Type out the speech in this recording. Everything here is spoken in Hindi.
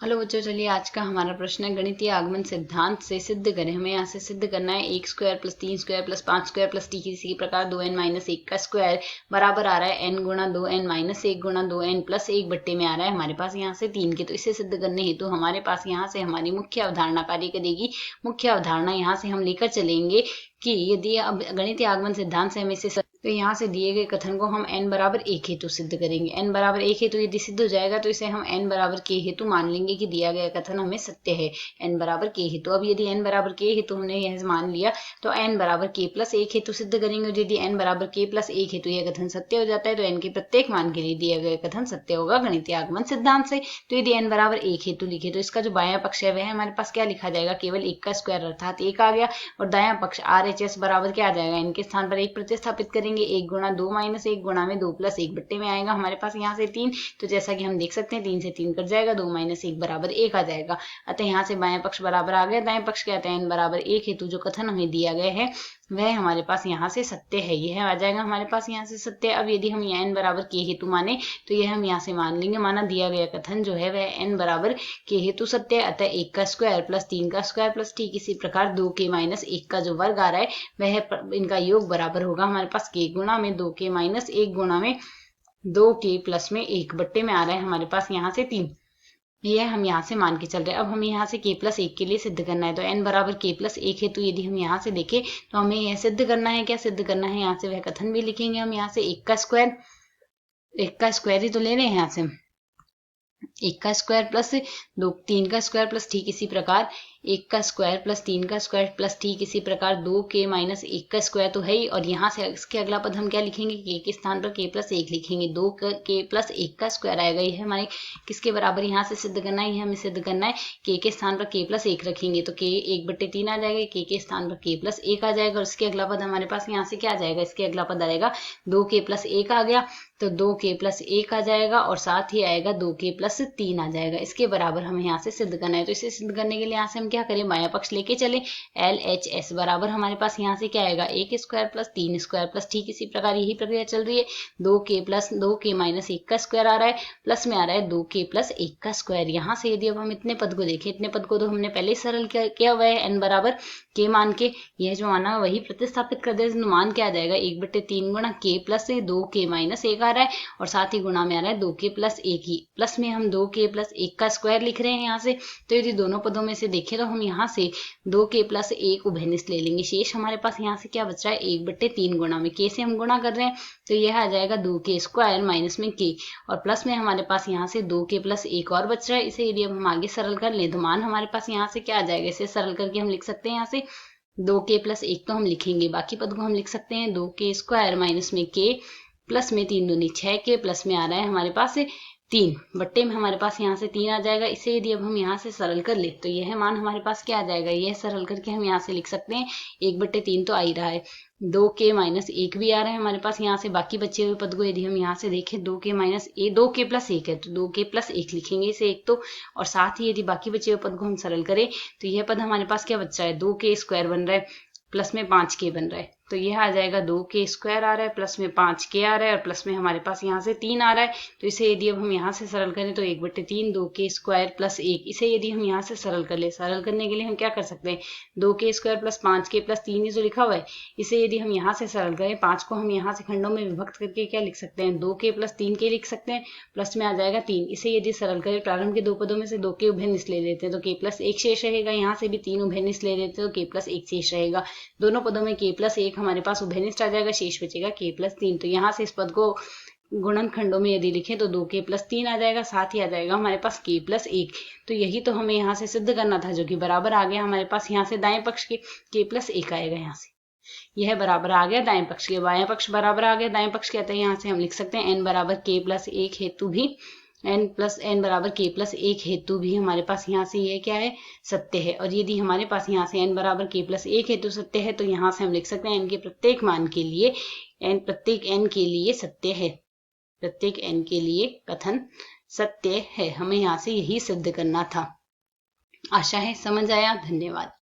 हेलो बच्चों, चलिए आज का हमारा प्रश्न है गणितीय आगमन सिद्धांत से सिद्ध करें। हमें यहाँ से सिद्ध करना है एक square plus 3 square plus 5 square plus T किसी प्रकार 2n माइनस 1 का स्क्वायर बराबर आ रहा है n गुणा 2n माइनस 1 गुणा 2n प्लस 1 बट्टे में आ रहा है हमारे पास यहाँ से 3 के। तो इसे सिद्ध करने हेतु हमारे पास यहाँ से हमारी मुख्य अवधारणा कार्य करेगी। मुख्य अवधारणा यहाँ से हम लेकर चलेंगे कि यदि अब गणितीय आगमन सिद्धांत से हमें इसे तो यहाँ से दिए गए कथन को हम n बराबर 1 हेतु सिद्ध करेंगे। n बराबर 1 हेतु यदि सिद्ध हो जाएगा तो इसे हम n बराबर k हेतु मान लेंगे कि दिया गया कथन हमें सत्य है। n बराबर k हेतु अब यदि n बराबर k हेतु हमने यह मान लिया तो n बराबर k प्लस 1 हेतु सिद्ध करेंगे। यदि n बराबर k प्लस 1 हेतु यह कथन सत्य हो जाता है तो n के प्रत्येक मान के लिए दिया गया कथन सत्य होगा गणितीय आगमन सिद्धांत से। तो यदि n बराबर 1 हेतु लिखे तो इसका जो बायां पक्ष है वह हमारे पास क्या लिखा जाएगा, केवल 1 का स्क्वायर अर्थात 1 आ गया। और दायां पक्ष RHS बराबर क्या आ जाएगा, n के स्थान पर 1 प्रतिस्थापित करेंगे। 1 गुणा 2 माइनस 1 गुणा में 2 प्लस 1 बट्टे में आएगा हमारे पास यहाँ से 3। तो जैसा कि हम देख सकते हैं 3 से 3 कट जाएगा, 2 माइनस 1 बराबर 1 आ जाएगा। अतः यहाँ से बायां पक्ष बराबर आ गया। दाएं पक्ष कहते हैं n बराबर 1 हेतु जो कथन हमें दिया गया है वह हमारे पास यहाँ से सत्य है। यह आ जाएगा हमारे पास यहाँ से सत्य। अब यदि हम n बराबर k हेतु माने तो यह हम यहाँ से मान लेंगे, माना दिया गया कथन जो है वह n बराबर k हेतु सत्य है। अतः 1 का स्क्वायर प्लस 3 का स्क्वायर प्लस ठीक इसी प्रकार 2k माइनस 1 का जो वर्ग आ रहा है वह इनका योग बराबर होगा हमारे पास k गुणा में 2k माइनस 1 गुणा में 2k प्लस में 1 बट्टे में आ रहा है हमारे पास यहाँ से 3। यह हम यहाँ से मान के चल रहे हैं। अब हमें यहाँ से k प्लस 1 के लिए सिद्ध करना है। तो n बराबर k प्लस 1 है तो यदि हम यहाँ से देखें तो हमें यह सिद्ध करना है। क्या सिद्ध करना है, यहाँ से वह कथन भी लिखेंगे हम। यहाँ से 1 का स्क्वायर ही तो ले रहे हैं यहाँ से हम। 1 का स्क्वायर प्लस 3 का स्क्वायर प्लस ठीक इसी प्रकार 1 का स्क्वायर प्लस 3 का स्क्वायर प्लस ठीक इसी प्रकार 2k माइनस 1 का स्क्वायर तो है ही। और यहाँ से इसके अगला पद हम क्या लिखेंगे, k के स्थान पर k प्लस 1 लिखेंगे। 2k प्लस 1 का स्क्वायर आएगा। यह हमारे किसके बराबर यहाँ से सिद्ध करना है, यह हमें सिद्ध करना है। k के स्थान पर k प्लस 1 रखेंगे तो k 1/3 आ जाएगा। k के स्थान पर k प्लस 1 आ जाएगा। और इसके अगला पद हमारे पास यहाँ से क्या आ जाएगा, इसके अगला पद आएगा 2k प्लस 1 आ गया तो 2k प्लस 1 आ जाएगा और साथ ही आएगा 2k प्लस 3 आ जाएगा। इसके बराबर हमें यहाँ से सिद्ध करना है। तो इसे सिद्ध करने के लिए यहाँ से हम क्या करें, बायां पक्ष लेके चले। LHS बराबर हमारे पास यहाँ से क्या आएगा, 1 स्क्वायर प्लस 3 स्क्वायर प्लस ठीक इसी प्रकार यही प्रक्रिया चल रही है। 2k प्लस 2k माइनस 1 का स्क्वायर आ रहा है प्लस में आ रहा है 2k प्लस 1 का स्क्वायर। यहाँ से यदि अब हम इतने पद को देखें, इतने पद को तो हमने पहले ही सरल किया हुआ है। n बराबर k मान के यह जो आना वही प्रतिस्थापित कर दे, मान क्या आ जाएगा 1/3 गुणा k प्लस 2k माइनस 1 आ रहा है और साथ ही गुणा में आ रहा है 2k प्लस 1 ही। प्लस में हम 2k प्लस 1 का स्क्वायर लिख रहे हैं यहाँ से। तो यदि दोनों पदों में से देखें तो हम यहाँ से 2k प्लस 1 उभयनिष्ठ ले लेंगे। शेष हमारे पास यहाँ से क्या बच रहा है, 1/3 गुणा में k से हम गुणा कर रहे हैं तो यह आ जाएगा 2k स्क्वायर माइनस में k और प्लस में हमारे पास यहाँ से 2k प्लस 1 और बच रहा है। इसे यदि अब हम आगे सरल कर लें तो मान हमारे पास यहाँ से क्या आ जाएगा, इसे सरल करके हम लिख सकते हैं यहाँ से 2k प्लस 1 तो हम लिखेंगे, बाकी पद को हम लिख सकते हैं 2k स्क्वायर माइनस में k प्लस में 3 दूनी 6k प्लस में आ रहा है हमारे पास 3 बट्टे में हमारे पास यहाँ से 3 आ जाएगा। इसे यदि अब हम यहाँ से सरल कर ले तो यह मान हमारे पास क्या आ जाएगा, यह सरल करके हम यहाँ से लिख सकते हैं 1/3 तो आ ही रहा है, 2k माइनस 1 भी आ रहा है हमारे पास यहाँ से। बाकी बचे हुए पद को यदि हम यहाँ से देखें 2k माइनस 2k प्लस 1 है तो 2k प्लस 1 लिखेंगे इसे एक तो। और साथ ही यदि बाकी बचे हुए पद को हम सरल करें तो यह पद हमारे पास क्या बच रहा है, 2k स्क्वायर बन रहा है प्लस में 5k बन रहा है तो यह आ जाएगा 2k स्क्वायर आ रहा है प्लस में 5k आ रहा है और प्लस में हमारे पास यहाँ से 3 आ रहा है। तो इसे यदि अब हम यहाँ से सरल करें तो 1/3 2k स्क्वायर प्लस 1, इसे यदि हम यहाँ से सरल कर ले, सरल करने के लिए हम क्या कर सकते हैं 2k square plus 5k plus 3 ही जो लिखा हुआ है इसे यदि हम यहाँ से सरल करें, 5 को हम यहाँ से खंडों में विभक्त करके क्या लिख सकते हैं 2k प्लस 3k लिख सकते हैं प्लस में आ जाएगा 3। इसे यदि सरल करें, प्रारंभ के दो पदों में से 2k उभयनिष्ठ ले लेते हैं तो k प्लस 1 शेष रहेगा। यहाँ से भी 3 उभयनिष्ठ ले लेते हैं तो k प्लस 1 शेष रहेगा। दोनों पदों में k प्लस 1 हमारे पास उभयनिष्ठ आ जाएगा, शेष बचेगा k प्लस 3। तो यहाँ से इस पद को गुणन खंडों में यदि लिखें तो 2k प्लस 3 आ जाएगा, साथ ही आ जाएगा हमारे पास k प्लस 1। तो यही तो हमें यहाँ से सिद्ध करना था जो कि बराबर आ गया हमारे पास यहाँ से दाएं पक्ष के k प्लस 1 आएगा। यहाँ से यह बराबर आ गया दाएं पक्ष के, बाएं पक्ष बराबर आ गया दाएं पक्ष कहते हैं। यहाँ से हम लिख सकते हैं n बराबर k प्लस 1 हेतु भी n बराबर k प्लस 1 हेतु भी हमारे पास यहाँ से यह क्या है, सत्य है। और यदि हमारे पास यहाँ से n बराबर k प्लस 1 हेतु सत्य है तो यहाँ से हम लिख सकते हैं n के प्रत्येक मान के लिए प्रत्येक n के लिए सत्य है, प्रत्येक n के लिए कथन सत्य है। हमें यहाँ से यही सिद्ध करना था। आशा है समझ आया। धन्यवाद।